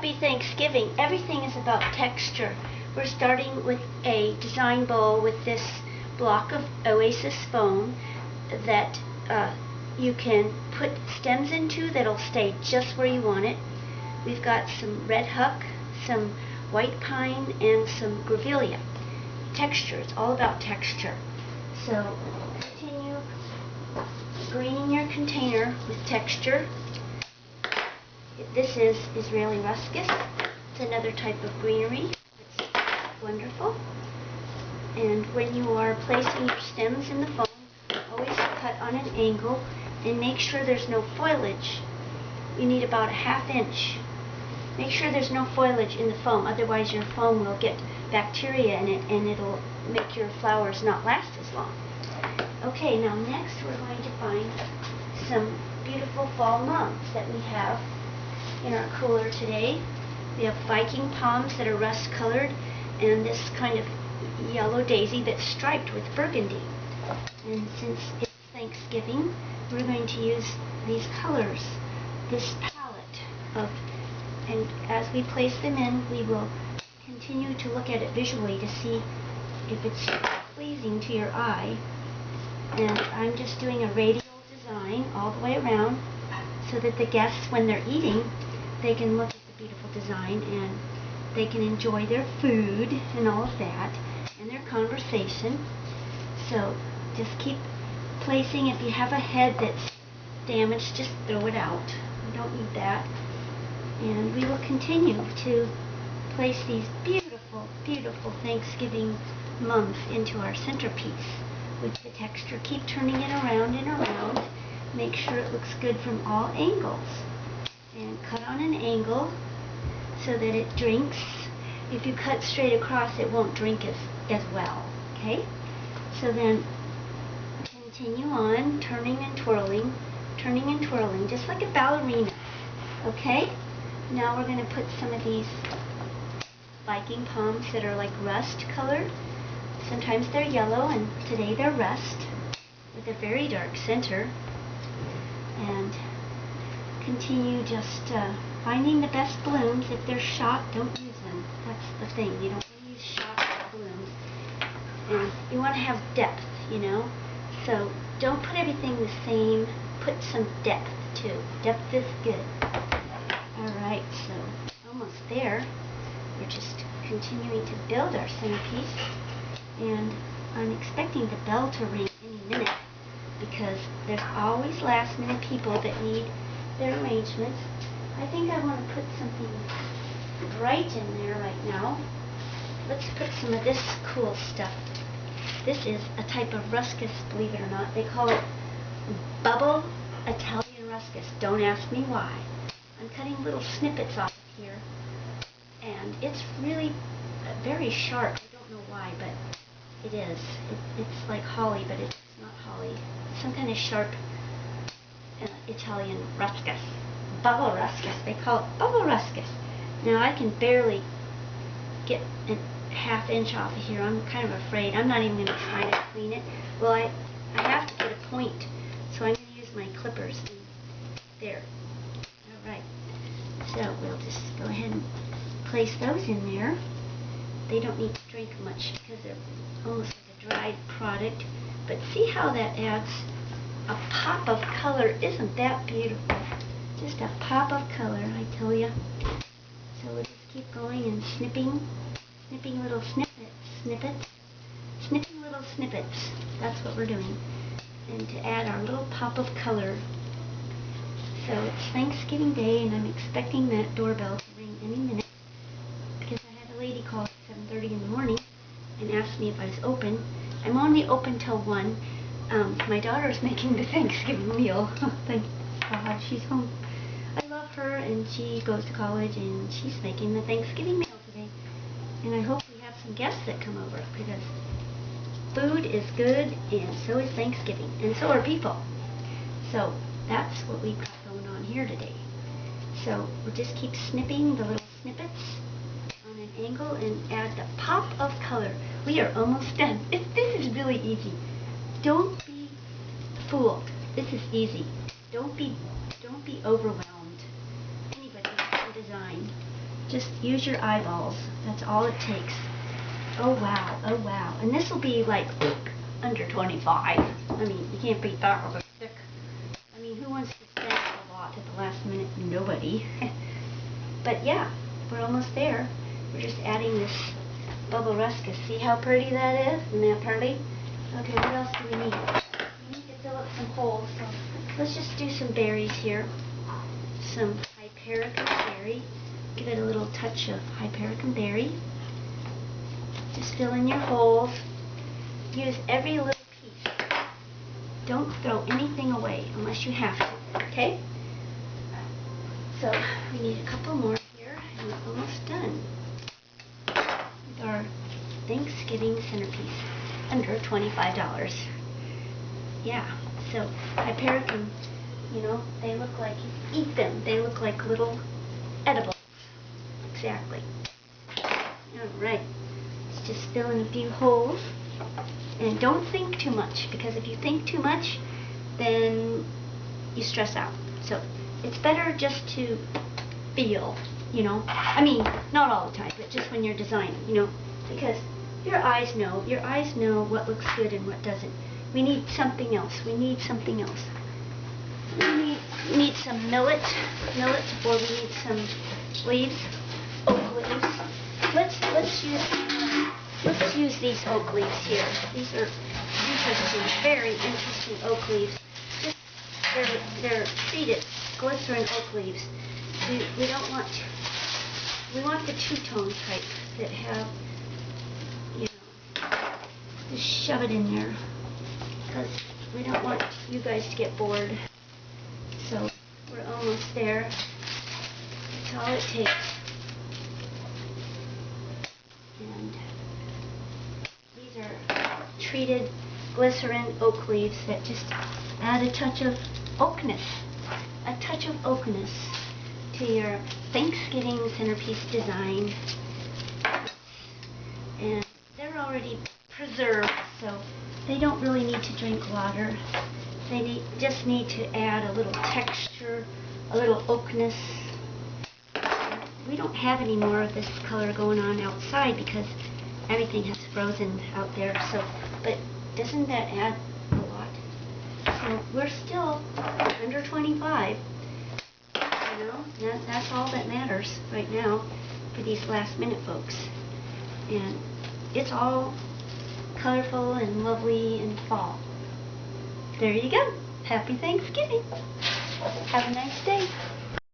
Happy Thanksgiving. Everything is about texture. We're starting with a design bowl with this block of Oasis foam that you can put stems into that'll stay just where you want it. We've got some red huck, some white pine, and some grevillea. Texture, it's all about texture. So continue greening your container with texture. This is Israeli ruscus. It's another type of greenery. It's wonderful. And when you are placing your stems in the foam, always cut on an angle and make sure there's no foliage. You need about a ½ inch. Make sure there's no foliage in the foam, otherwise your foam will get bacteria in it and it'll make your flowers not last as long. Okay, now next we're going to find some beautiful fall mums that we have in our cooler today. We have Viking palms that are rust colored and this kind of yellow daisy that's striped with burgundy. And since it's Thanksgiving, we're going to use these colors, this palette of, and as we place them in, we will continue to look at it visually to see if it's pleasing to your eye. And I'm just doing a radial design all the way around so that the guests, when they're eating, they can look at the beautiful design and they can enjoy their food and all of that and their conversation. So just keep placing. If you have a head that's damaged, just throw it out. We don't need that. And we will continue to place these beautiful, beautiful Thanksgiving mums into our centerpiece with the texture. Keep turning it around and around. Make sure it looks good from all angles. And cut on an angle so that it drinks. If you cut straight across, it won't drink as well. Okay? So then continue on turning and twirling, just like a ballerina. Okay? Now we're going to put some of these Viking palms that are like rust colored. Sometimes they're yellow, and today they're rust with a very dark center. And continue just finding the best blooms. If they're shot, don't use them. That's the thing. You don't want to use shot blooms. And you want to have depth, you know. So don't put everything the same. Put some depth too. Depth is good. Alright, so almost there. We're just continuing to build our centerpiece. And I'm expecting the bell to ring any minute because there's always last minute people that need their arrangements. I think I want to put something bright in there right now. Let's put some of this cool stuff. This is a type of ruscus, believe it or not. They call it bubble Italian ruscus. Don't ask me why. I'm cutting little snippets off of here. And it's really very sharp. I don't know why, but it is. It's like holly, but it's not holly. It's some kind of sharp Italian ruscus. Bubble ruscus. They call it bubble ruscus. Now I can barely get a ½ inch off of here. I'm kind of afraid. I'm not even going to try to clean it. Well, I have to get a point, so I'm going to use my clippers. And there. Alright. So we'll just go ahead and place those in there. They don't need to drink much because they're almost like a dried product. But see how that adds a pop of color. Isn't that beautiful? Just a pop of color, I tell you. So we'll just keep going and snipping little snippets. Snipping little snippets. That's what we're doing. And to add our little pop of color. So it's Thanksgiving Day and I'm expecting that doorbell to ring any minute because I had a lady call at 7:30 in the morning and asked me if I was open. I'm only open till 1. My daughter's making the Thanksgiving meal. Thank God she's home. I love her and she goes to college and she's making the Thanksgiving meal today. And I hope we have some guests that come over because food is good and so is Thanksgiving and so are people. So that's what we've got going on here today. So we'll just keep snipping the little snippets on an angle and add the pop of color. We are almost done. This is really easy. Don't be fooled. This is easy. Don't be overwhelmed. Anybody can design. Just use your eyeballs. That's all it takes. Oh wow, oh wow. And this will be like under 25. I mean, you can't beat that with a stick. I mean, who wants to spend a lot at the last minute? Nobody. But yeah, we're almost there. We're just adding this bubble ruscus. See how pretty that is? Isn't that pretty? Okay, what else do we need? We need to fill up some holes. So let's just do some berries here. Some hypericum berry. Give it a little touch of hypericum berry. Just fill in your holes. Use every little piece. Don't throw anything away unless you have to, okay? So we need a couple more here, and we're almost done with our Thanksgiving centerpiece, under $25. Yeah, so hypericum, you know, they look like, you eat them, they look like little edibles. Exactly. Alright, let's just fill in a few holes. And don't think too much, because if you think too much, then you stress out. So it's better just to feel, you know. I mean, not all the time, but just when you're designing, you know, because your eyes know what looks good and what doesn't. We need something else. We need something else. We need some millet, or we need some leaves, oak leaves. Let's use these oak leaves here. These are interesting, very interesting oak leaves. Just they're treated glycerin oak leaves. We don't want. We want the two-tone type that have, you know, just shove it in there, because we don't want you guys to get bored. So we're almost there. That's all it takes. And these are treated glycerin oak leaves that just add a touch of oakness. A touch of oakness to your Thanksgiving centerpiece design. And they're already preserved, so they don't really need to drink water. They just need to add a little texture, a little oakness. We don't have any more of this color going on outside because everything has frozen out there. So, but doesn't that add a lot? So we're still under 25. You know, that's all that matters right now for these last minute folks. And it's all colorful and lovely and fall. There you go. Happy Thanksgiving. Have a nice day.